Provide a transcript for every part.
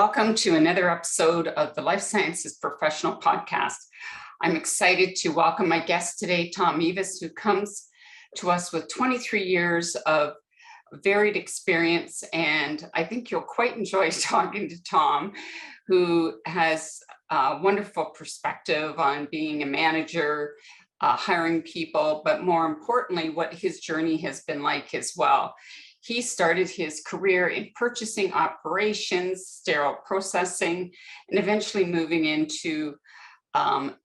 Welcome to another episode of the Life Sciences Professional Podcast. I'm excited to welcome my guest today, Tom Meevis, who comes to us with 23 years of varied experience. And I think you'll quite enjoy talking to Tom, who has a wonderful perspective on being a manager, hiring people, but more importantly, what his journey has been like as well. He started his career in purchasing operations, sterile processing, and eventually moving into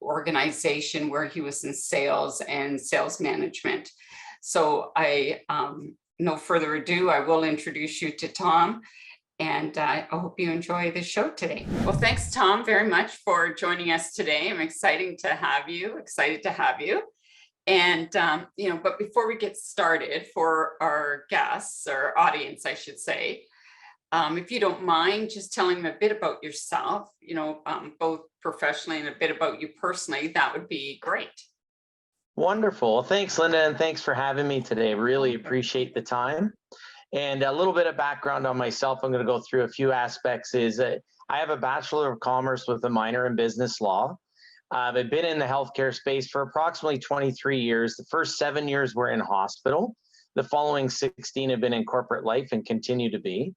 organization where he was in sales and sales management. So no further ado, I will introduce you to Tom, and I hope you enjoy the show today. Well, thanks, Tom, very much for joining us today. I'm excited to have you. And, but before we get started, for our guests, or audience, I should say, if you don't mind just telling them a bit about yourself, both professionally and a bit about you personally, that would be great. Wonderful. Thanks, Linda, and thanks for having me today. Really appreciate the time. And a little bit of background on myself, I'm going to go through a few aspects. I have a Bachelor of Commerce with a minor in business law. I've been in the healthcare space for approximately 23 years. The first 7 years were in hospital. The following 16 have been in corporate life and continue to be.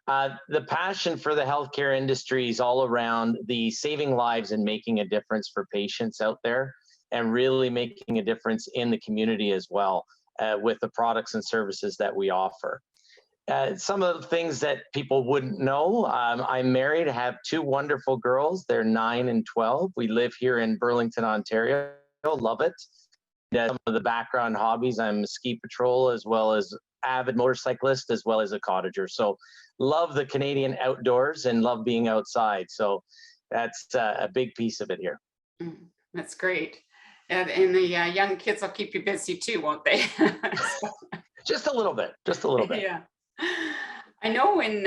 The passion for the healthcare industry is all around the saving lives and making a difference for patients out there, and really making a difference in the community as well with the products and services that we offer. Some of the things that people wouldn't know, I'm married, have two wonderful girls. They're 9 and 12. We live here in Burlington, Ontario. Love it. Some of the background hobbies, I'm a ski patrol, as well as avid motorcyclist, as well as a cottager. So love the Canadian outdoors and love being outside. So that's a big piece of it here. That's great. And the young kids will keep you busy too, won't they? Just a little bit. Yeah. I know when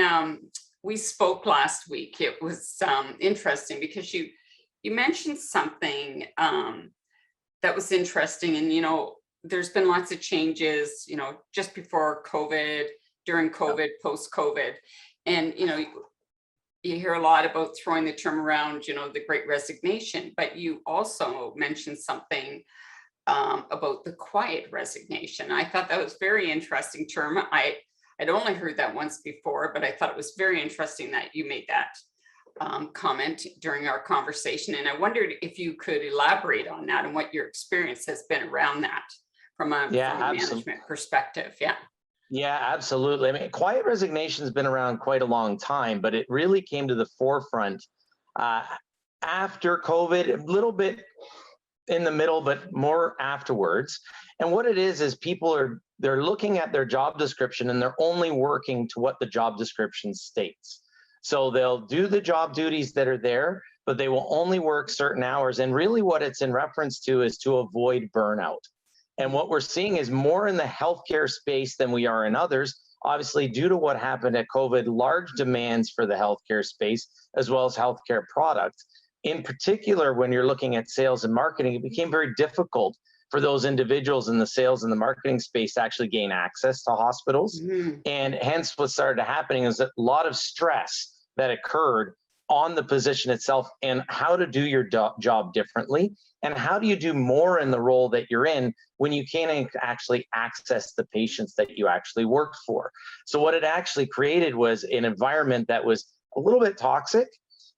we spoke last week, it was interesting because you mentioned something that was interesting. And, there's been lots of changes, just before COVID, during COVID, post-COVID. And, you hear a lot about throwing the term around, the Great Resignation, but you also mentioned something about the quiet resignation. I thought that was a very interesting term. I'd only heard that once before, but I thought it was very interesting that you made that comment during our conversation. And I wondered if you could elaborate on that and what your experience has been around that from a management perspective. Yeah, absolutely. I mean, quiet resignation has been around quite a long time, but it really came to the forefront after COVID, a little bit in the middle, but more afterwards. And what it is they're looking at their job description and they're only working to what the job description states. So they'll do the job duties that are there, but they will only work certain hours. And really what it's in reference to is to avoid burnout. And what we're seeing is more in the healthcare space than we are in others. Obviously, due to what happened at COVID, large demands for the healthcare space, as well as healthcare products. In particular, when you're looking at sales and marketing, it became very difficult for those individuals in the sales and the marketing space to actually gain access to hospitals. Mm-hmm. And hence what started happening is a lot of stress that occurred on the position itself and how to do your job differently. And how do you do more in the role that you're in when you can't actually access the patients that you actually worked for? So what it actually created was an environment that was a little bit toxic,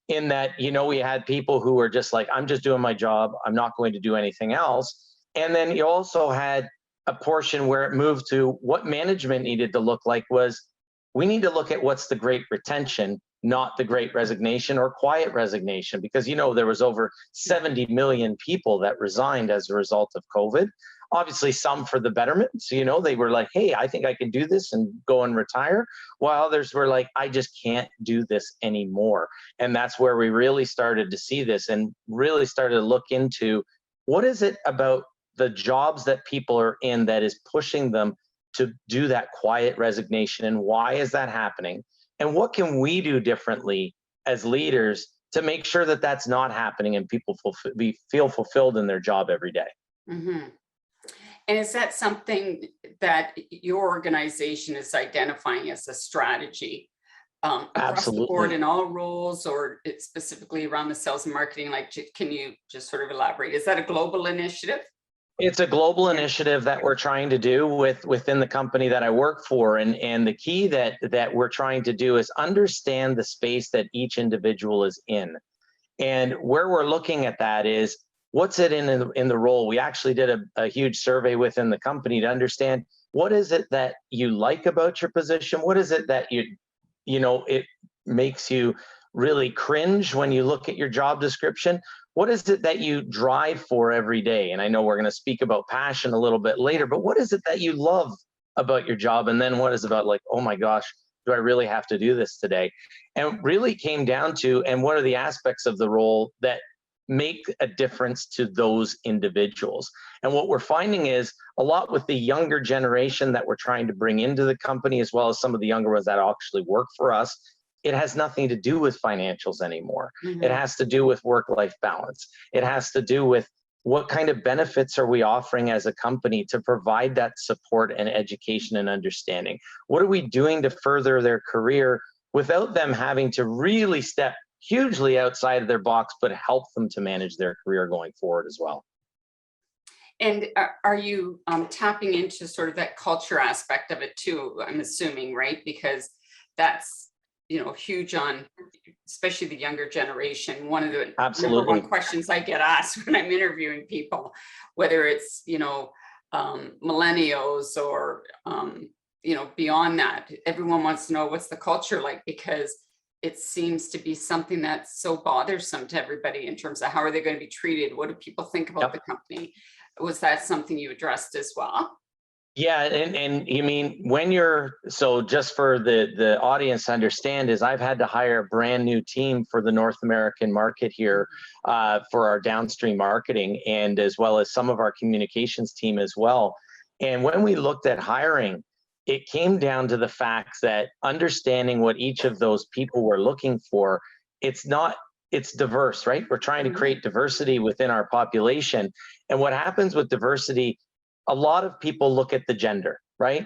in that, we had people who were just like, I'm just doing my job, I'm not going to do anything else. And then you also had a portion where it moved to what management needed to look like was, we need to look at what's the great retention, not the great resignation or quiet resignation, because, there was over 70 million people that resigned as a result of COVID. Obviously some for the betterment. So, they were like, hey, I think I can do this and go and retire. While others were like, I just can't do this anymore. And that's where we really started to see this and really started to look into what is it about the jobs that people are in that is pushing them to do that quiet resignation, and why is that happening? And what can we do differently as leaders to make sure that that's not happening and people feel fulfilled in their job every day? Mm-hmm. And is that something that your organization is identifying as a strategy across the board Absolutely. in all roles, or it's specifically around the sales and marketing? Like, can you just sort of elaborate? Is that a global initiative? It's a global Yeah. initiative that we're trying to do within the company that I work for. And the key that we're trying to do is understand the space that each individual is in. And where we're looking at that is what's it in the role. We actually did a huge survey within the company to understand what is it that you like about your position? What is it that it makes you really cringe when you look at your job description? What is it that you drive for every day? And I know we're going to speak about passion a little bit later, but what is it that you love about your job? And then what is about, like, oh my gosh, do I really have to do this today? And really came down to, and what are the aspects of the role that make a difference to those individuals? And what we're finding is a lot with the younger generation that we're trying to bring into the company, as well as some of the younger ones that actually work for us, it has nothing to do with financials anymore. It Mhm. has to do with work-life balance. It has to do with what kind of benefits are we offering as a company to provide that support and education and understanding? What are we doing to further their career without them having to really step hugely outside of their box, but help them to manage their career going forward as well? And are you tapping into sort of that culture aspect of it too? I'm assuming, right? Because that's, huge on, especially the younger generation. One of the number one Absolutely. questions I get asked when I'm interviewing people, whether it's, millennials or, beyond that, everyone wants to know what's the culture like, because it seems to be something that's so bothersome to everybody in terms of how are they going to be treated? What do people think about the Yep. company? Was that something you addressed as well? Yeah, and you mean when you're, so just for the audience to understand, is I've had to hire a brand new team for the North American market here, for our downstream marketing, and as well as some of our communications team as well. And when we looked at hiring, it came down to the fact that understanding what each of those people were looking for, it's not, it's diverse, right? We're trying to Mhm. create diversity within our population. And what happens with diversity, a lot of people look at the gender, right?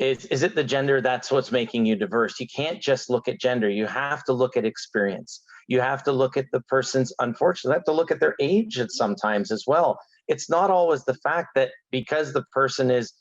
Is it the gender that's what's making you diverse? You can't just look at gender. You have to look at experience. You have to look at the person's, unfortunately, you have to look at their age at sometimes as well. It's not always the fact that because the person is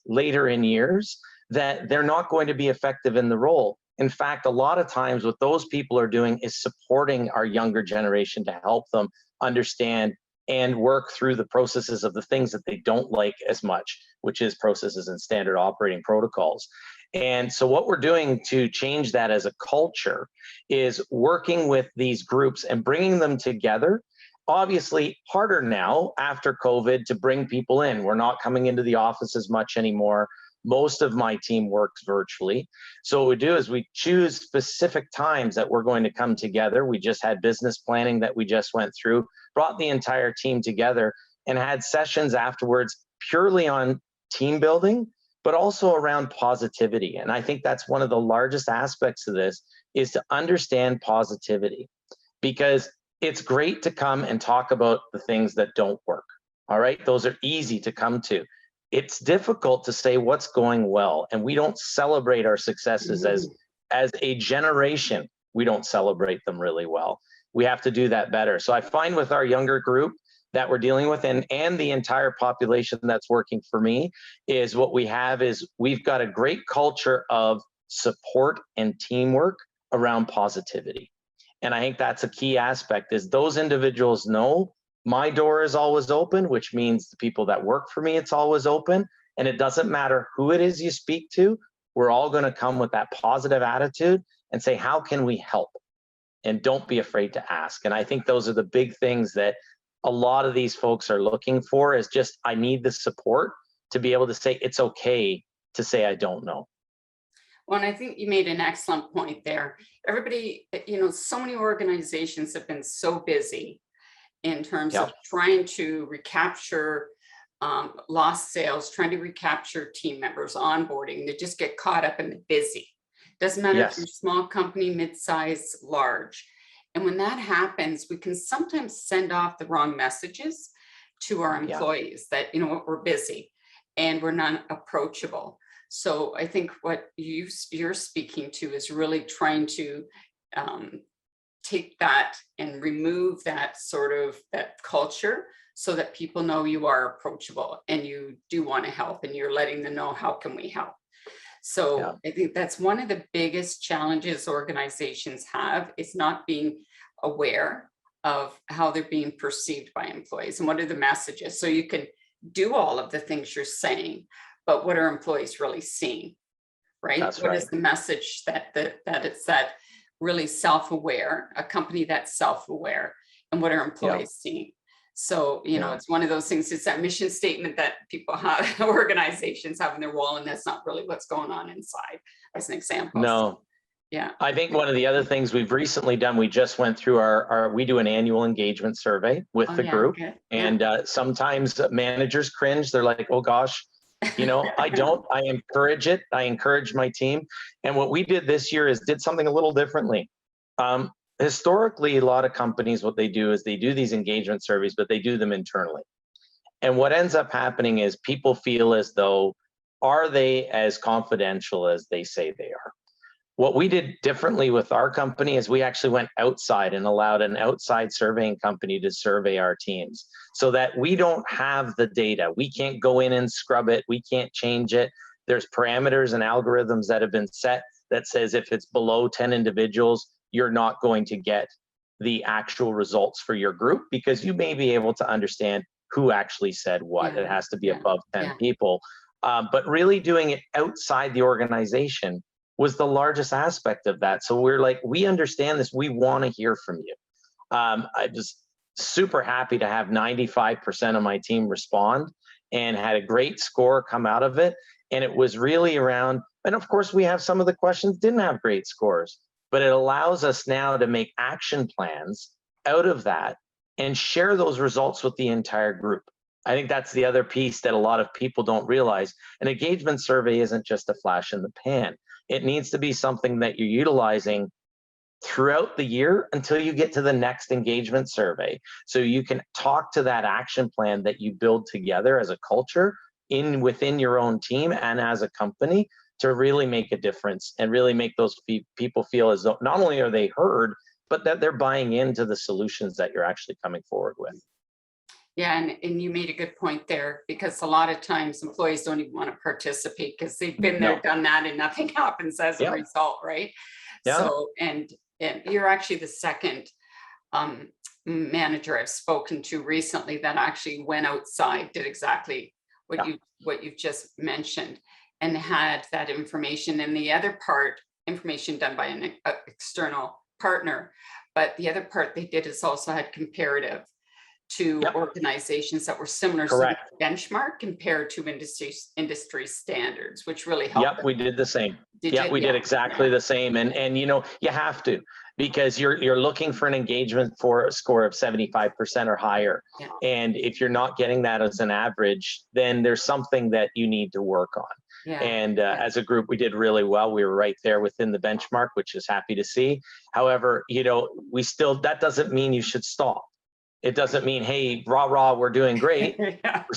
later in years that they're not going to be effective in the role. In fact, a lot of times what those people are doing is supporting our younger generation to help them understand and work through the processes of the things that they don't like as much, which is processes and standard operating protocols. And so, what we're doing to change that as a culture is working with these groups and bringing them together. Obviously, harder now after COVID to bring people in. We're not coming into the office as much anymore. Most of my team works virtually. So, what we do is we choose specific times that we're going to come together. We just had business planning that we just went through, brought the entire team together and had sessions afterwards purely on team building, but also around positivity. And I think that's one of the largest aspects of this is to understand positivity, because it's great to come and talk about the things that don't work. All right. Those are easy to come to. It's difficult to say what's going well. And we don't celebrate our successes Mhm. as a generation. We don't celebrate them really well. We have to do that better. So I find with our younger group that we're dealing with, and the entire population that's working for me, is what we have is we've got a great culture of support and teamwork around positivity. And I think that's a key aspect is those individuals know my door is always open, which means the people that work for me, it's always open. And it doesn't matter who it is you speak to, we're all going to come with that positive attitude and say, how can we help? And don't be afraid to ask. And I think those are the big things that a lot of these folks are looking for is just, I need the support to be able to say, it's okay to say, I don't know. Well, and I think you made an excellent point there. Everybody, so many organizations have been so busy in terms Yeah. of trying to recapture lost sales, trying to recapture team members, onboarding. They just get caught up in the busy. Doesn't matter if you're Yes. small company, mid-size, large. And when that happens, we can sometimes send off the wrong messages to our Yeah. employees that, we're busy and we're not approachable. So I think what you're speaking to is really trying to take that and remove that sort of that culture so that people know you are approachable and you do want to help and you're letting them know how can we help. Yeah. So I think that's one of the biggest challenges organizations have, is not being aware of how they're being perceived by employees and what are the messages. So you can do all of the things you're saying, but what are employees really seeing, right? That's What right. is the message that it's that really self-aware, a company that's self-aware, and what are Yeah. employees seeing? So, Yeah. it's one of those things, it's that mission statement that people have, organizations have on their wall, and that's not really what's going on inside, as an example. So, No, yeah. I think one of the other things we've recently done, we just went through we do an annual engagement survey with Oh, the yeah. group. Good. Yeah. And sometimes managers cringe. They're like, oh gosh, I encourage it. I encourage my team. And what we did this year is did something a little differently. Historically, a lot of companies, what they do is they do these engagement surveys, but they do them internally. And what ends up happening is people feel as though, are they as confidential as they say they are? What we did differently with our company is we actually went outside and allowed an outside surveying company to survey our teams so that we don't have the data. We can't go in and scrub it. We can't change it. There's parameters and algorithms that have been set that says if it's below 10 individuals, you're not going to get the actual results for your group because you may be able to understand who actually said what. Yeah. It has to be Yeah. above 10 Yeah. people. But really doing it outside the organization was the largest aspect of that. So we're like, we understand this. We want to hear from you. I was super happy to have 95% of my team respond and had a great score come out of it. And it was really around, and of course we have some of the questions didn't have great scores, but it allows us now to make action plans out of that and share those results with the entire group. I think that's the other piece that a lot of people don't realize. An engagement survey isn't just a flash in the pan. It needs to be something that you're utilizing throughout the year until you get to the next engagement survey. So you can talk to that action plan that you build together as a culture within your own team and as a company to really make a difference and really make those people feel as though not only are they heard, but that they're buying into the solutions that you're actually coming forward with. Yeah, and you made a good point there, because a lot of times employees don't even want to participate because they've been there, No. done that, and nothing happens as a Yeah. result, right? Yeah. So, and you're actually the second manager I've spoken to recently that actually went outside, did exactly what you've just mentioned, and had that information. And the other part, information done by an external partner, but the other part they did is also had comparative to organizations that were similar, Correct. so benchmark compared to industry standards, which really helped. Yep, we did the same. We Yeah. did exactly the same. And you have to, because you're looking for an engagement for a score of 75% or higher. Yeah. And if you're not getting that as an average, then there's something that you need to work on. Yeah. And as a group, we did really well. We were right there within the benchmark, which is happy to see. However, that doesn't mean you should stop. It doesn't mean, hey, rah, we're doing great. Yeah. We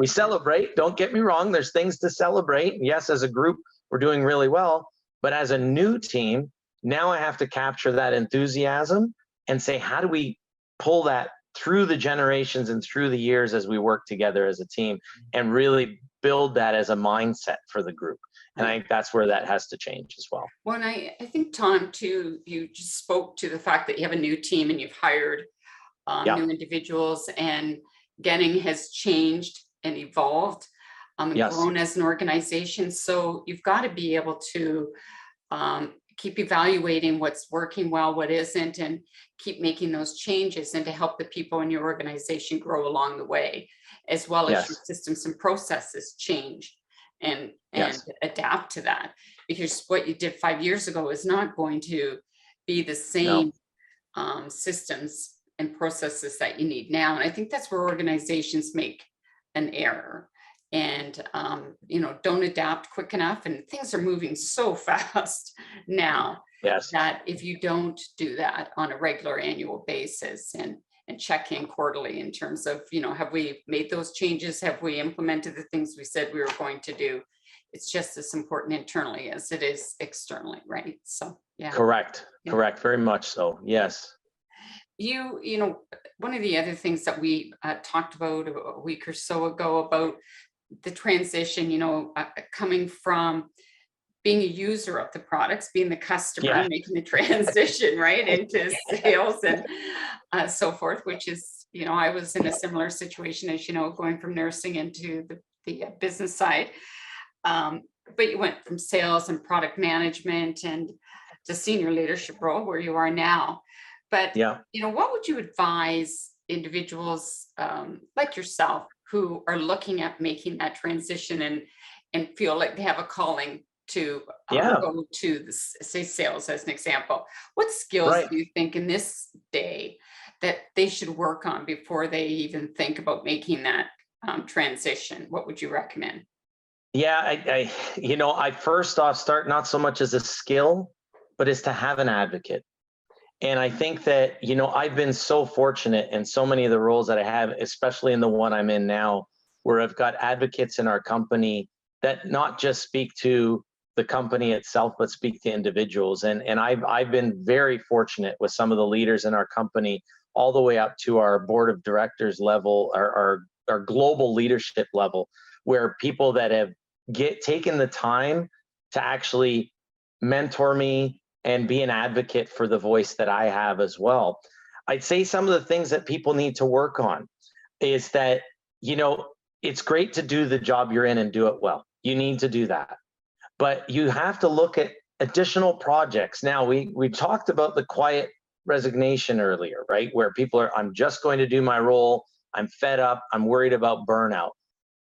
celebrate. Don't get me wrong. There's things to celebrate. Yes, as a group, we're doing really well. But as a new team, now I have to capture that enthusiasm and say, how do we pull that through the generations and through the years as we work together as a team and really build that as a mindset for the group? And I think that's where that has to change as well. Well, and I think, Tom, too, you just spoke to the fact that you have a new team and you've hired new individuals, and Getinge has changed and evolved and grown as an organization. So you've got to be able to keep evaluating what's working well, what isn't, and keep making those changes, and to help the people in your organization grow along the way, as well as your systems and processes change and adapt to that. Because what you did 5 years ago is not going to be the same systems and processes that you need now. And I think that's where organizations make an error and, don't adapt quick enough. And things are moving so fast now that if you don't do that on a regular annual basis and check in quarterly in terms of, have we made those changes? Have we implemented the things we said we were going to do? it's just as important internally as it is externally, right? So, yeah. Correct. Yeah. Correct. Very much so. Yes. You know, one of the other things that we talked about a week or so ago about the transition, coming from being a user of the products, being the customer, Yeah. and making the transition right into sales and so forth, which is, I was in a similar situation as, going from nursing into the business side. But you went from sales and product management and to senior leadership role where you are now. But, Yeah. what would you advise individuals like yourself who are looking at making that transition and feel like they have a calling to Yeah. go to the, say, sales as an example? What skills Right. do you think in this day that they should work on before they even think about making that transition? What would you recommend? Yeah. I first off start not so much as a skill, but is to have an advocate. And I think that, I've been so fortunate in so many of the roles that I have, especially in the one I'm in now, where I've got advocates in our company that not just speak to the company itself, but speak to individuals. And I've been very fortunate with some of the leaders in our company, all the way up to our board of directors level, our global leadership level, where people that have taken the time to actually mentor me and be an advocate for the voice that I have as well. I'd say some of the things that people need to work on is that, it's great to do the job you're in and do it well. You need to do that. But you have to look at additional projects. Now, we talked about the quiet resignation earlier, right? Where people are, I'm just going to do my role. I'm fed up. I'm worried about burnout.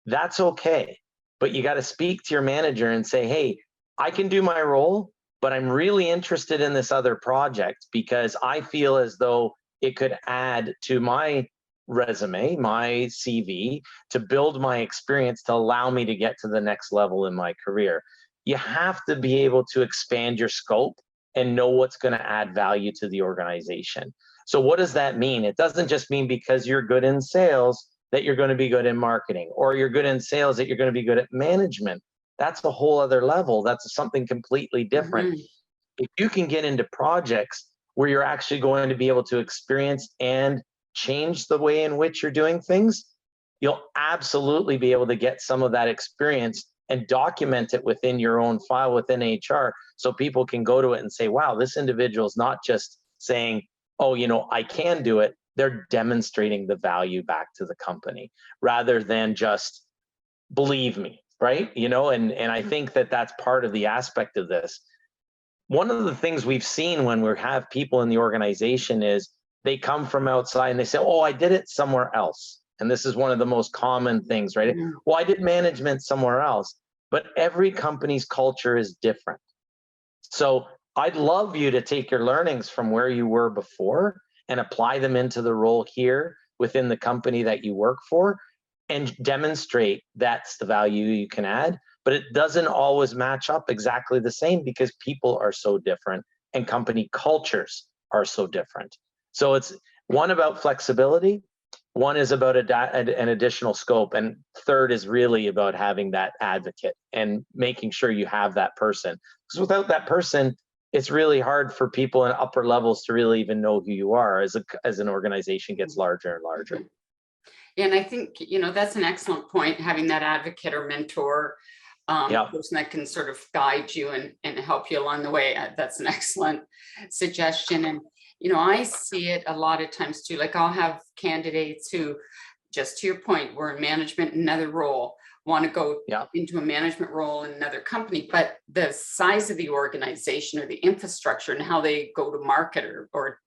That's okay. But you got to speak to your manager and say, hey, I can do my role, but I'm really interested in this other project because I feel as though it could add to my resume, my CV, to build my experience to allow me to get to the next level in my career. You have to be able to expand your scope and know what's going to add value to the organization. So, what does that mean? It doesn't just mean because you're good in sales that you're going to be good in marketing, or you're good in sales that you're going to be good at management. That's a whole other level. That's something completely different. Mhm. If you can get into projects where you're actually going to be able to experience and change the way in which you're doing things, you'll absolutely be able to get some of that experience and document it within your own file within HR, so people can go to it and say, wow, this individual is not just saying, oh, I can do it. They're demonstrating the value back to the company rather than just believe me, right? And I think that that's part of the aspect of this. One of the things we've seen when we have people in the organization is they come from outside and they say, oh, I did it somewhere else. And this is one of the most common things, right? Mhm. Well, I did management somewhere else, but every company's culture is different. So I'd love you to take your learnings from where you were before and apply them into the role here within the company that you work for and demonstrate that's the value you can add. But it doesn't always match up exactly the same because people are so different and company cultures are so different. So it's one about flexibility, one is about an additional scope, and third is really about having that advocate and making sure you have that person. Because without that person, it's really hard for people in upper levels to really even know who you are as an organization gets larger and larger. Mhm. And I think, that's an excellent point, having that advocate or mentor, Yeah. person that can sort of guide you and help you along the way. That's an excellent suggestion. And, I see it a lot of times too. Like I'll have candidates who, just to your point, were in management in another role, want to go Yeah. into a management role in another company, but the size of the organization or the infrastructure and how they go to market or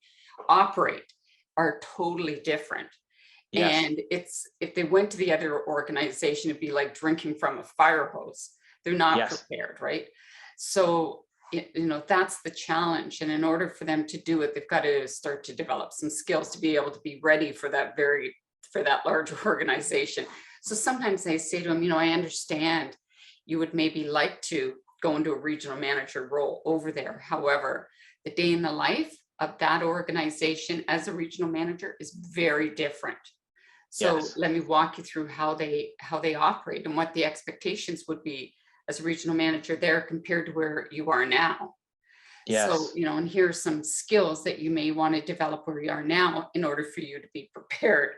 operate are totally different. Yes. And if they went to the other organization, it'd be like drinking from a fire hose. They're not Yes. prepared, right? So, that's the challenge. And in order for them to do it, they've got to start to develop some skills to be able to be ready for that large organization. So sometimes they say to them, I understand you would maybe like to go into a regional manager role over there. However, the day in the life of that organization as a regional manager is very different. So Yes. let me walk you through how they operate and what the expectations would be as a regional manager there compared to where you are now. So, Yes. and here's some skills that you may want to develop where you are now in order for you to be prepared,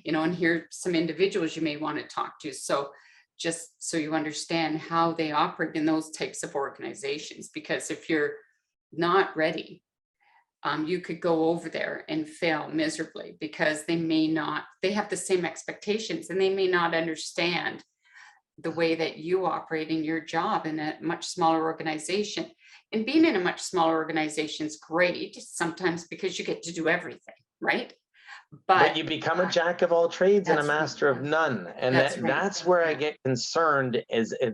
and here's some individuals you may want to talk to. So just so you understand how they operate in those types of organizations, because if you're not ready, you could go over there and fail miserably because they have the same expectations and they may not understand the way that you operate in your job in a much smaller organization. And being in a much smaller organization is great sometimes because you get to do everything, right? But But you become a jack of all trades and a that's master of none. And that's right. that's where I Yeah. get concerned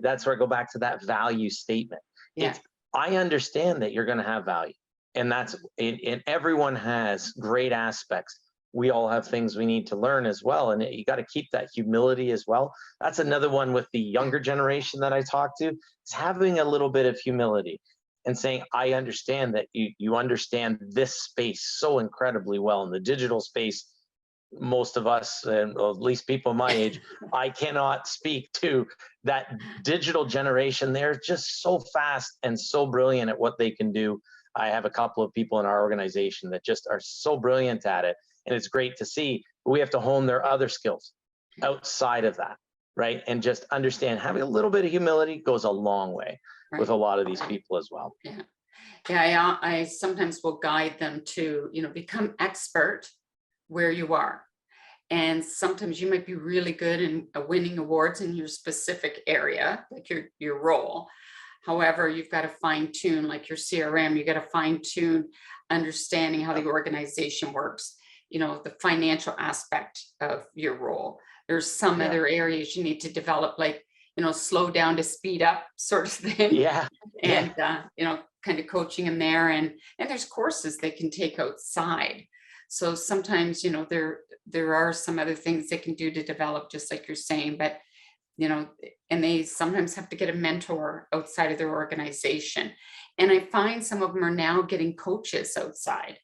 that's where I go back to that value statement. Yeah. It's, I understand that you're going to have value, and and everyone has great aspects. We all have things we need to learn as well. And you got to keep that humility as well. That's another one with the younger generation that I talk to, is having a little bit of humility and saying, I understand that you understand this space so incredibly well. In the digital space, most of us, and at least people my age, I cannot speak to that digital generation. They're just so fast and so brilliant at what they can do. I have a couple of people in our organization that just are so brilliant at it, and it's great to see. But we have to hone their other skills outside of that, right? And just understand, having a little bit of humility goes a long way with Right. a lot of these people as well. Yeah. Yeah. I sometimes will guide them to, become expert where you are. And sometimes you might be really good in winning awards in your specific area, like your role. However, you've got to fine tune, like your CRM, you got to fine tune understanding how the organization works, the financial aspect of your role. There's some Yeah. other areas you need to develop, like, slow down to speed up sort of thing. Yeah. Yeah. And, kind of coaching them there. And there's courses they can take outside. So sometimes, there are some other things they can do to develop, just like you're saying, but and they sometimes have to get a mentor outside of their organization. And I find some of them are now getting coaches outside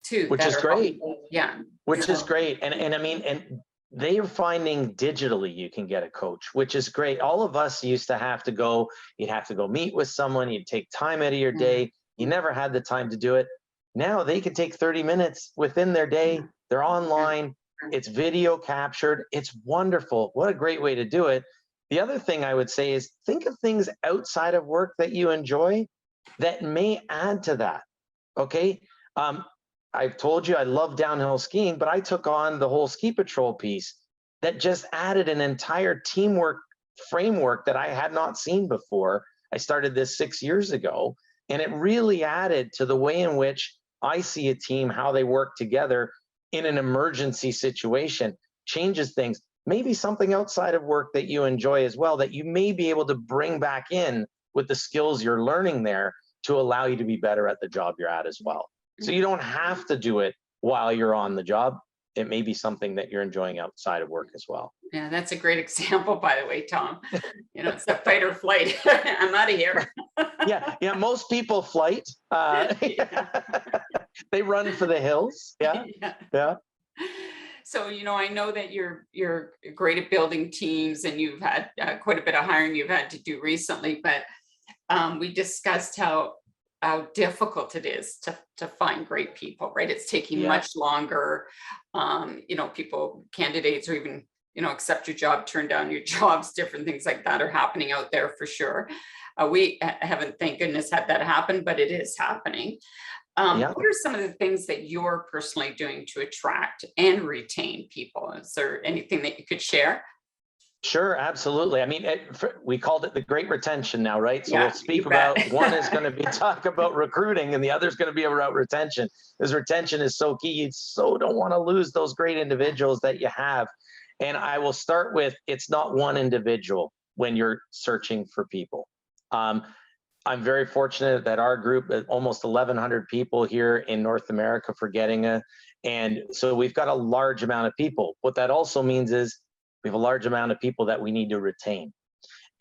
too Which that is are great. yeah. Which is So great. And I mean, and they are finding digitally you can get a coach, which is great. All of us used to have to go, you'd have to go meet with someone, you'd take time out of your yeah, day. You never had the time to do it. Now they could take 30 minutes within their day. yeah, They're yeah, online. It's video captured. It's wonderful. What a great way to do it. The other thing I would say is, think of things outside of work that you enjoy that may add to that. Okay. Um, I've told you I love downhill skiing, but I took on the whole ski patrol piece that just added an entire teamwork framework that I had not seen before. I started this 6 years ago, and it really added to the way in which I see a team, how they work together in an emergency situation, changes things. Maybe something outside of work that you enjoy as well, that you may be able to bring back in with the skills you're learning there to allow you to be better at the job you're at as well. So yeah. you don't have to do it while you're on the job. It may be something that you're enjoying outside of work as well. Yeah, that's a great example, by the way, Tom. It's that fight or flight. I'm out of here. Yeah, yeah. Most people flight. Yeah. They run for the hills. Yeah, Yeah. yeah, So, I know that you're great at building teams, and you've had quite a bit of hiring you've had to do recently. But we discussed how difficult it is to find great people, right? It's taking yeah. much longer. Candidates, or even accept your job, turn down your jobs, different things like that are happening out there for sure. We haven't, thank goodness, had that happen, but it is happening. Yeah. What are some of the things that you're personally doing to attract and retain people? Is there anything that you could share? Sure, absolutely. I mean, we called it the great retention now, right? So we'll Yeah, speak you bet. about, one is going to be talk about recruiting, and the other is going to be about retention. Because retention is so key. You so don't want to lose those great individuals that you have. And I will start with, it's not one individual when you're searching for people. Um, I'm very fortunate that our group, almost 1,100 people here in North America for Getinge. And so we've got a large amount of people. What that also means is we have a large amount of people that we need to retain.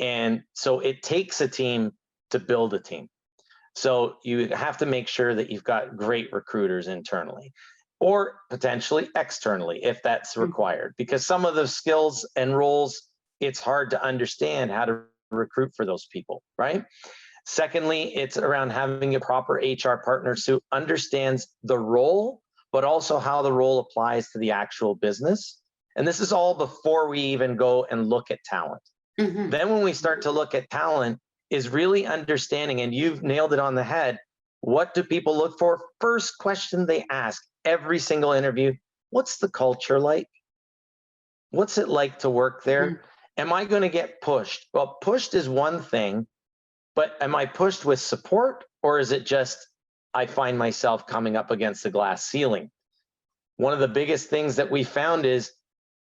And so it takes a team to build a team. So you have to make sure that you've got great recruiters internally, or potentially externally if that's required, because some of the skills and roles, it's hard to understand how to recruit for those people, right? Secondly, it's around having a proper HR partner who understands the role, but also how the role applies to the actual business. And this is all before we even go and look at talent. Then when we start to look at talent, is really understanding, and you've nailed it on the head, what do people look for? First question they ask every single interview, what's the culture like? What's it like to work there? Am I going to get pushed? Well, pushed is one thing, but am I pushed with support, or is it just I find myself coming up against a glass ceiling? One of the biggest things that we found is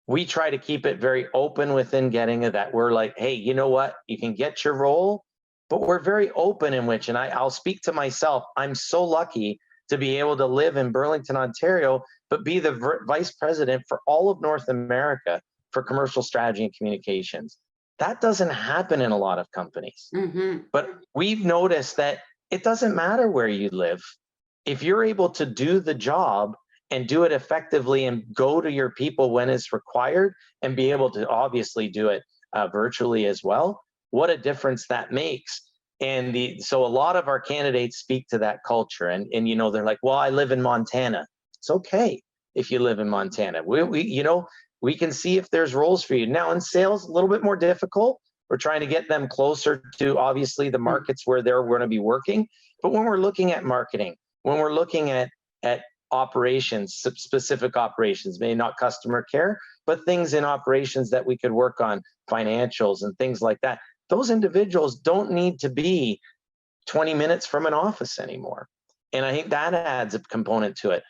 we try to keep it very open within Getinge, that we're like, hey, you know what? You can get your role, but we're very open in which, and I'll speak to myself, I'm so lucky to be able to live in Burlington, Ontario, but be the vice president for all of North America for commercial strategy and communications. That doesn't happen in a lot of companies. But we've noticed that it doesn't matter where you live. If you're able to do the job and do it effectively and go to your people when it's required and be able to obviously do it virtually as well, what a difference that makes. And so a lot of our candidates speak to that culture, and you know, they're like, well, I live in Montana. It's okay if you live in Montana. We can see if there's roles for you. Now in sales, a little bit more difficult. We're trying to get them closer to obviously the markets where they're going to be working. But when we're looking at marketing, when we're looking at operations, specific operations, maybe not customer care, but things in operations that we could work on, financials and things like that, those individuals don't need to be 20 minutes from an office anymore. And I think that adds a component to it.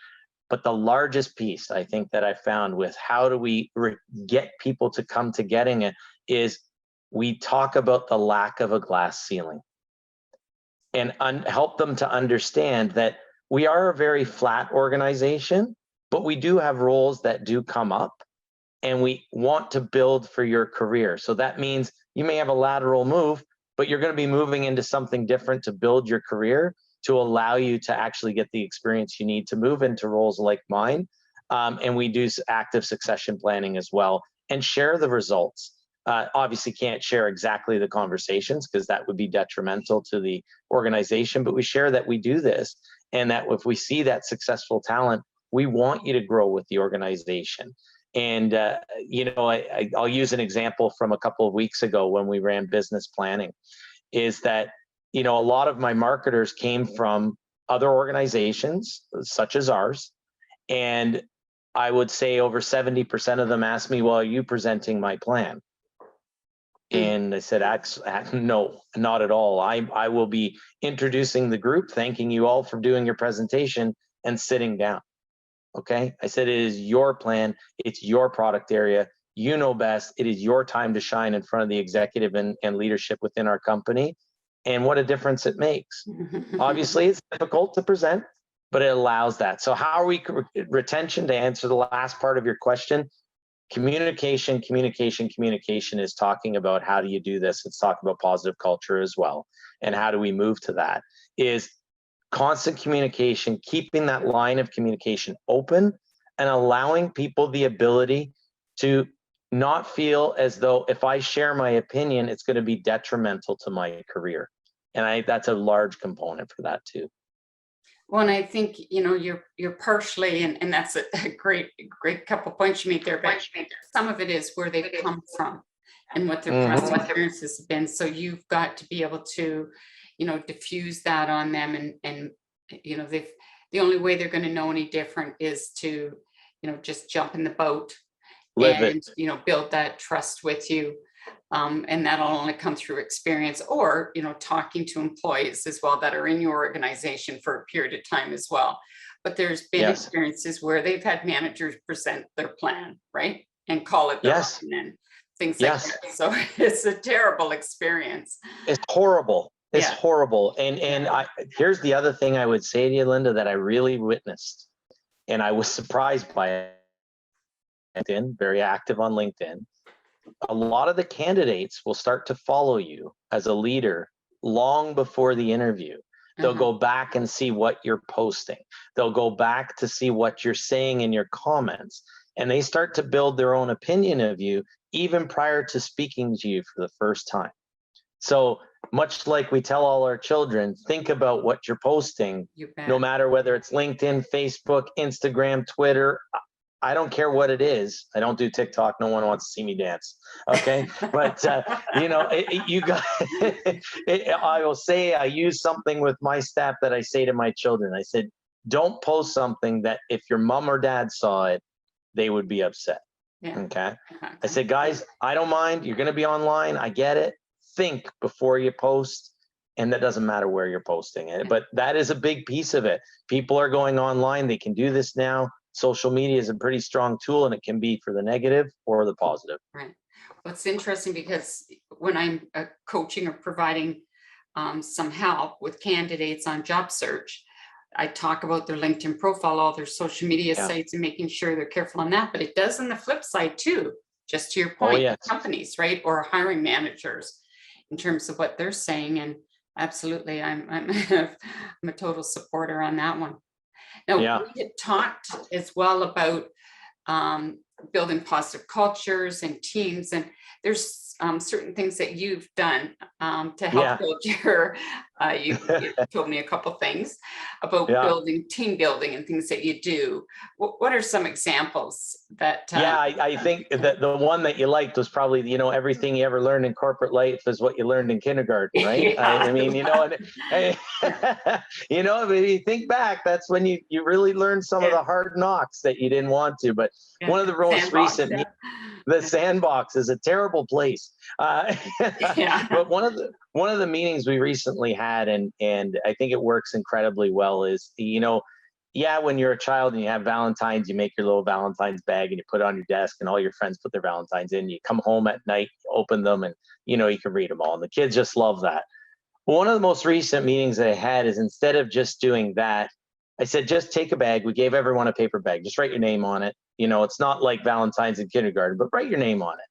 But the largest piece I think that I found with how do we get people to come to Getinge is we talk about the lack of a glass ceiling and help them to understand that we are a very flat organization, but we do have roles that do come up and we want to build for your career. So that means you may have a lateral move, but you're going to be moving into something different to build your career, to allow you to actually get the experience you need to move into roles like mine. And we do active succession planning as well and share the results. Obviously can't share exactly the conversations because that would be detrimental to the organization, but we share that we do this, and that if we see that successful talent, we want you to grow with the organization. And I'll use an example from a couple of weeks ago when we ran business planning, is that a lot of my marketers came from other organizations such as ours, and I would say over 70% of them asked me, well, are you presenting my plan? And I said, no, not at all. I will be introducing the group, thanking you all for doing your presentation and sitting down. Okay. I said, it is your plan. It's your product area. You know best. It is your time to shine in front of the executive and leadership within our company. And what a difference it makes. Obviously, it's difficult to present, but it allows that. So how are we retention, to answer the last part of your question? Communication is talking about how do you do this. It's talking about positive culture as well. And how do we move to that? Is constant communication, keeping that line of communication open and allowing people the ability to not feel as though if I share my opinion, it's going to be detrimental to my career. And that's a large component for that too. Well, and I think, you're partially, and that's a great couple points you made there, but some of it is where they've come from and what their past experiences have been. So you've got to be able to, diffuse that on them. And the only way they're going to know any different is to, just jump in the boat and, build that trust with you. And that'll only come through experience, or, talking to employees as well that are in your organization for a period of time as well. But there's been experiences where they've had managers present their plan, right? And call it their own, and things like that. So it's a terrible experience. It's horrible. It's horrible. And here's the other thing I would say to you, Linda, that I really witnessed, and I was surprised by it. LinkedIn, very active on LinkedIn. A lot of the candidates will start to follow you as a leader long before the interview. They'll go back and see what you're posting. They'll go back to see what you're saying in your comments. And they start to build their own opinion of you even prior to speaking to you for the first time. So much like we tell all our children, think about what you're posting, You bet. no matter whether it's LinkedIn, Facebook, Instagram, Twitter. I don't care what it is. I don't do TikTok. No one wants to see me dance. Okay. But, you got, I will say, I use something with my staff that I say to my children. I said, don't post something that if your mom or dad saw it, they would be upset. Yeah. Okay. I said, guys, I don't mind. You're going to be online. I get it. Think before you post. And that doesn't matter where you're posting it. But that is a big piece of it. People are going online. They can do this now. Social media is a pretty strong tool, and it can be for the negative or the positive. Right. Well, it's interesting because when I'm coaching or providing some help with candidates on job search, I talk about their LinkedIn profile, all their social media sites, and making sure they're careful on that. But it does on the flip side too, just to your point, companies, right? Or hiring managers in terms of what they're saying. And absolutely, I'm I'm a total supporter on that one. Now, we had talked as well about building positive cultures and teams, and there's certain things that you've done to help build your, you told me a couple things about building team building and things that you do. What are some examples that? I think that the one that you liked was probably, everything you ever learned in corporate life is what you learned in kindergarten, right? I mean, if you think back, that's when you really learned some of the hard knocks that you didn't want to. But one of the most recent, the sandbox is a terrible place. But one of the meetings we recently had, and I think it works incredibly well, is, when you're a child and you have Valentine's, you make your little Valentine's bag and you put it on your desk, and all your friends put their Valentine's in. You come home at night, open them, and you can read them all. And the kids just love that. One of the most recent meetings that I had is, instead of just doing that, I said, just take a bag. We gave everyone a paper bag. Just write your name on it. It's not like Valentine's in kindergarten, but write your name on it.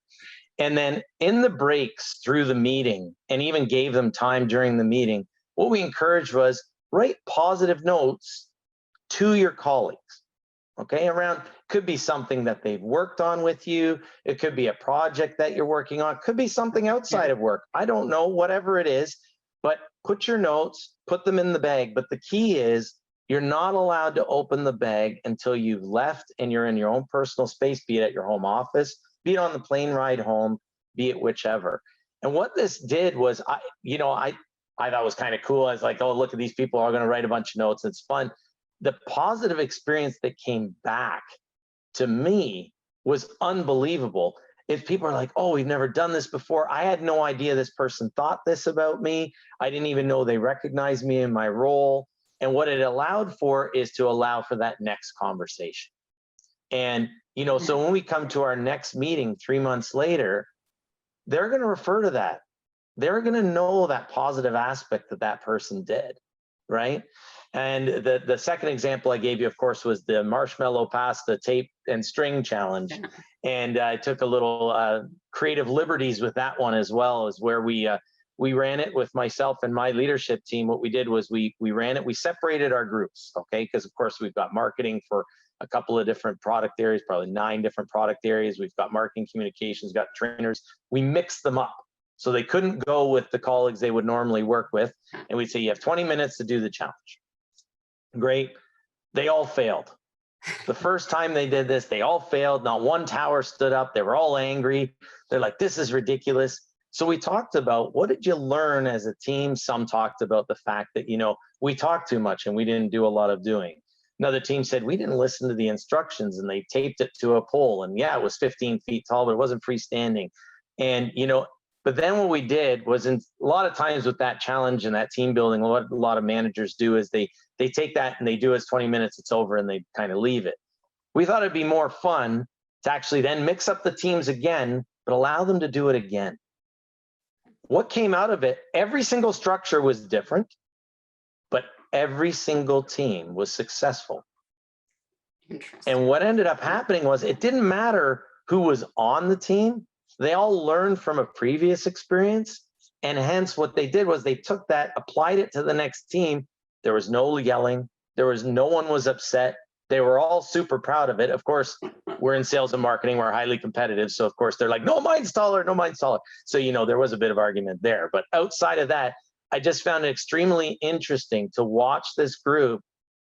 And then in the breaks through the meeting, and even gave them time during the meeting, what we encouraged was write positive notes to your colleagues. Okay, could be something that they've worked on with you. It could be a project that you're working on. It could be something outside of work. I don't know, whatever it is, but put your notes, put them in the bag. But the key is, you're not allowed to open the bag until you've left and you're in your own personal space, be it at your home office, be it on the plane ride home, be it whichever. And what this did was, I thought it was kind of cool. I was like, oh, look at these people are going to write a bunch of notes. It's fun. The positive experience that came back to me was unbelievable. If people are like, oh, we've never done this before. I had no idea this person thought this about me. I didn't even know they recognized me in my role. And what it allowed for is to allow for that next conversation. And, so when we come to our next meeting 3 months later, they're going to refer to that. They're going to know that positive aspect that person did, right? And the second example I gave you, of course, was the marshmallow pasta tape and string challenge. And I took a little creative liberties with that one as well, as where we ran it with myself and my leadership team. What we did was we ran it. We separated our groups, okay? Because of course we've got marketing for a couple of different product areas, probably 9 different product areas. We've got marketing, communications, got trainers. We mixed them up so they couldn't go with the colleagues they would normally work with. And we'd say, you have 20 minutes to do the challenge. Great. They all failed. The first time they did this, they all failed. Not one tower stood up. They were all angry. They're like, this is ridiculous. So we talked about, what did you learn as a team? Some talked about the fact that, we talked too much and we didn't do a lot of doing. Another team said, we didn't listen to the instructions, and they taped it to a pole. And yeah, it was 15 feet tall, but it wasn't freestanding. And, but then what we did was, a lot of times with that challenge and that team building, what a lot of managers do is they take that and they do it as 20 minutes, it's over, and they kind of leave it. We thought it'd be more fun to actually then mix up the teams again, but allow them to do it again. What came out of it, every single structure was different, but every single team was successful. And what ended up happening was, it didn't matter who was on the team. They all learned from a previous experience. And hence what they did was they took that, applied it to the next team. There was no yelling. No one was upset. They were all super proud of it. Of course, we're in sales and marketing, we're highly competitive. So of course they're like, no, mine's taller, no, mine's taller. So, there was a bit of argument there. But outside of that, I just found it extremely interesting to watch this group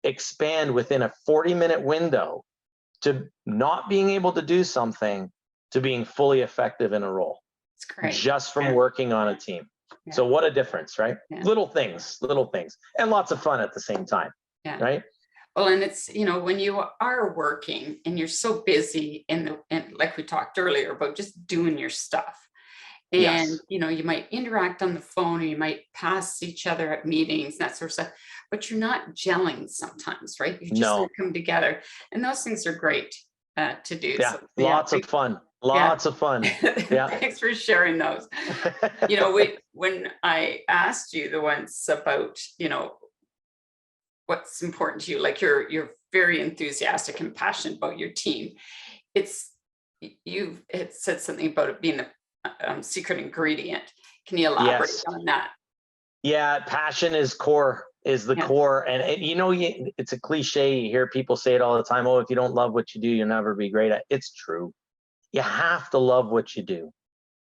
expand within a 40-minute window to not being able to do something to being fully effective in a role, It's great. just from working on a team. Yeah. So what a difference, right? Yeah. Little things, and lots of fun at the same time. Yeah. Right. Well, and it's, when you are working and you're so busy and like we talked earlier about just doing your stuff. And, Yes. you might interact on the phone, or you might pass each other at meetings, that sort of stuff, but you're not gelling sometimes, right? You just No. come together, and those things are great to do. Yeah. So, Lots of fun. Lots of fun. Yeah. Thanks for sharing those. When I asked you the ones about, what's important to you, like you're very enthusiastic and passionate about your team. It said something about it being the secret ingredient. Can you elaborate Yes. on that? Yeah, passion is the core. And it's a cliche. You hear people say it all the time. Oh, if you don't love what you do, you'll never be great at it. It's true. You have to love what you do.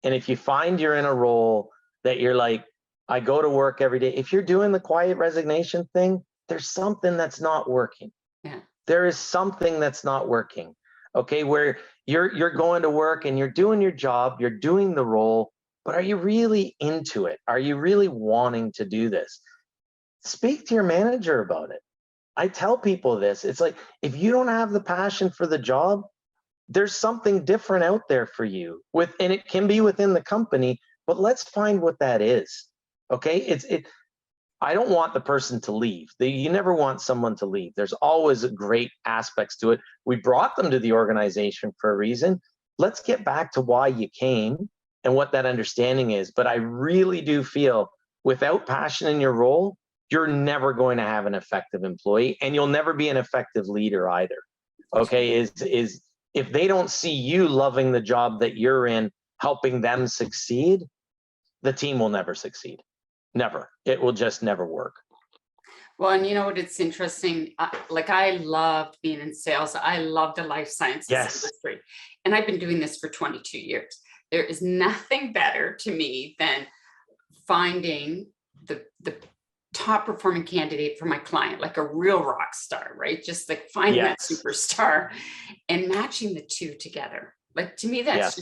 And if you find you're in a role that you're like, I go to work every day, if you're doing the quiet resignation thing, there's something that's not working. Yeah. There is something that's not working. Okay, where you're going to work and you're doing your job, you're doing the role, but are you really into it? Are you really wanting to do this? Speak to your manager about it. I tell people this. It's like, if you don't have the passion for the job, there's something different out there for you, and it can be within the company, but let's find what that is. Okay, I don't want the person to leave. You never want someone to leave. There's always great aspects to it. We brought them to the organization for a reason. Let's get back to why you came and what that understanding is. But I really do feel without passion in your role, you're never going to have an effective employee, and you'll never be an effective leader either. Okay, is if they don't see you loving the job that you're in, helping them succeed, the team will never succeed. Never. It will just never work. Well, and you know what, it's interesting. I loved being in sales. I love the life sciences industry. And I've been doing this for 22 years. There is nothing better to me than finding the top performing candidate for my client, like a real rock star, right? Just like finding that superstar and matching the two together. Like, to me, that's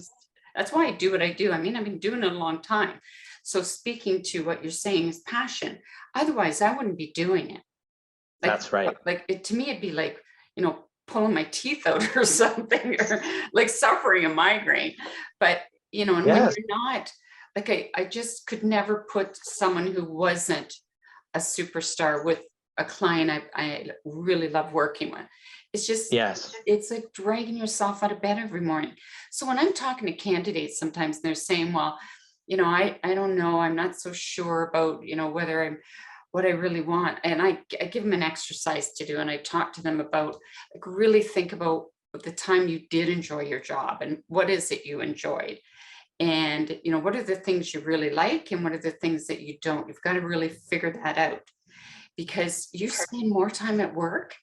why I do what I do. I mean, I've been doing it a long time. So speaking to what you're saying is passion. Otherwise, I wouldn't be doing it. That's right. To me, it'd be like, pulling my teeth out or something, or like suffering a migraine. But, and when you're not, I just could never put someone who wasn't a superstar with a client I really love working with. It's just, it's like dragging yourself out of bed every morning. So when I'm talking to candidates, sometimes they're saying, well, I don't know, I'm not so sure about, whether I'm what I really want. And I give them an exercise to do. And I talk to them about, really think about the time you did enjoy your job and what is it you enjoyed. And, what are the things you really like and what are the things that you don't? You've got to really figure that out, because you spend more time at work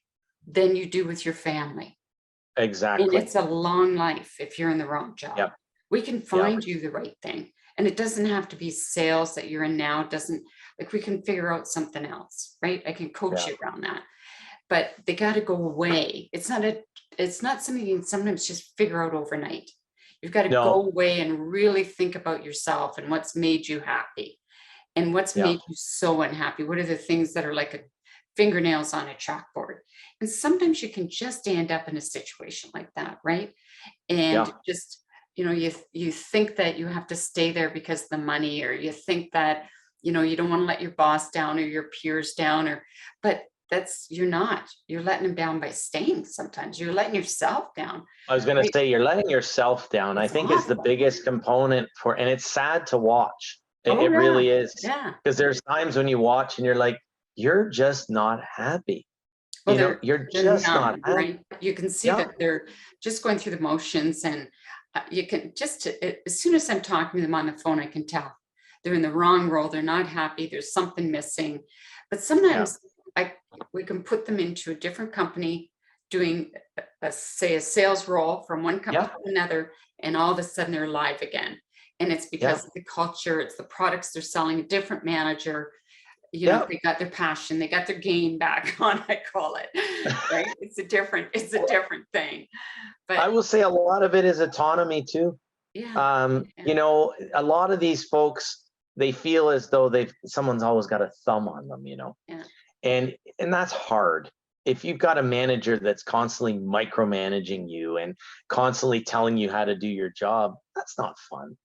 than you do with your family. Exactly. And it's a long life if you're in the wrong job. We can find you the right thing. And it doesn't have to be sales that you're in now. It doesn't, we can figure out something else, right? I can coach you around that. But they got to go away. It's not something you can sometimes just figure out overnight. You've got to go away and really think about yourself and what's made you happy and what's made you so unhappy. What are the things that are like fingernails on a chalkboard? And sometimes you can just end up in a situation like that, right? And just, you think that you have to stay there because of the money, or you think that, you don't want to let your boss down or your peers down, but you're letting them down by staying. Sometimes you're letting yourself down. I was going to say, you're letting yourself down. I think is the biggest component and it's sad to watch. It really is. Yeah. Because there's times when you watch and you're like, you're just not happy. Well, you're just not happy. Right? You can see that they're just going through the motions, and you can just, as soon as I'm talking to them on the phone, I can tell they're in the wrong role. They're not happy. There's something missing. But sometimes we can put them into a different company doing say a sales role from one company Yeah, to another, and all of a sudden they're live again. And it's yeah, because of the culture, it's the products they're selling, a different manager, yeah. they got their passion, they got their game back on, I call it, right? It's a different thing. I But will say a lot of it is autonomy too. yeah, yeah, A lot of these folks, they feel as though someone's always got a thumb on them, yeah. and that's hard. If you've got a manager that's constantly micromanaging you and constantly telling you how to do your job, that's not fun.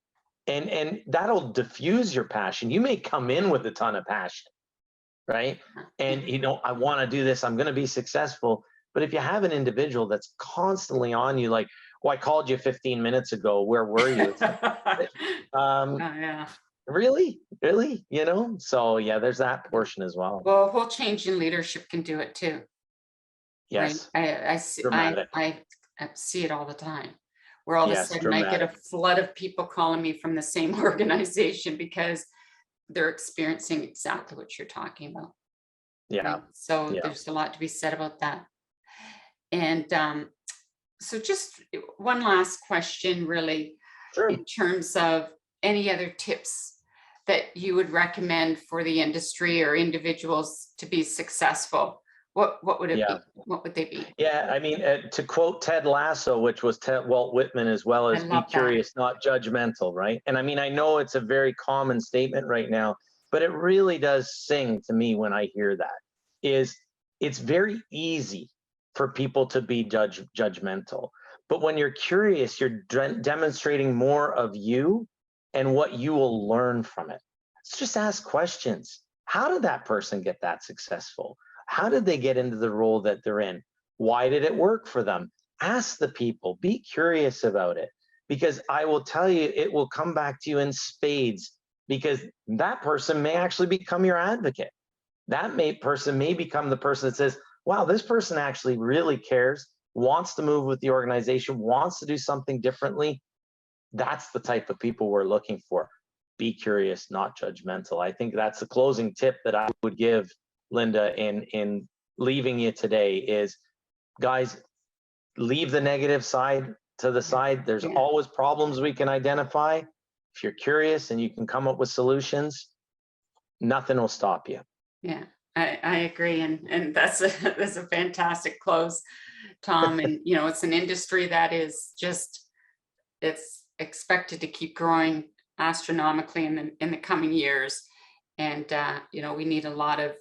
And that'll diffuse your passion. You may come in with a ton of passion, right? Yeah. And I want to do this, I'm going to be successful. But if you have an individual that's constantly on you, like, oh, I called you 15 minutes ago, where were you? It's like, Oh, um, yeah. really, so yeah, there's that portion as well. Well, a whole change in leadership can do it too, right? Yes, I see, dramatic. I see it all the time, where all of a Yes, sudden I get a dramatic. flood of people calling me from the same organization because they're experiencing exactly what you're talking about, Yeah, right? So yeah, there's a lot to be said about that. And so just one last question, really, sure. in terms of any other tips that you would recommend for the industry or individuals to be successful, what would it Yeah, be? What would they be? yeah. I mean, to quote Ted Lasso, which was Walt Whitman as well, I as be love that. curious, not judgmental, right? And I mean, I know it's a very common statement right now, but it really does sing to me when I hear that. Is It's very easy for people to be judgmental, but when you're curious, you're demonstrating more of you and what you will learn from it. Let's just ask questions. How did that person get that successful? How did they get into the role that they're in? Why did it work for them? Ask the people, be curious about it, because I will tell you, it will come back to you in spades, because that person may actually become your advocate. Person may become the person that says, wow, this person actually really cares, wants to move with the organization, wants to do something differently. That's the type of people we're looking for. Be curious, not judgmental. I think that's the closing tip that I would give, Linda, in leaving you today is, guys, leave the negative side to the Yeah, side. There's yeah, always problems we can identify. If you're curious and you can come up with solutions, nothing will stop you. yeah. I agree, and that's a that's a fantastic close, Tom. And it's an industry that is just it's expected to keep growing astronomically in the coming years. And we need a lot of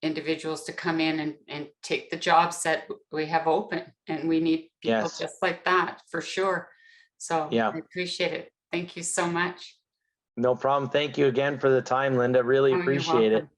individuals to come in and take the jobs that we have open, and we need people Yes. just like that for sure. So Yeah. I appreciate it. Thank you so much. No problem. Thank you again for the time, Linda. Really Oh, you're appreciate it. welcome.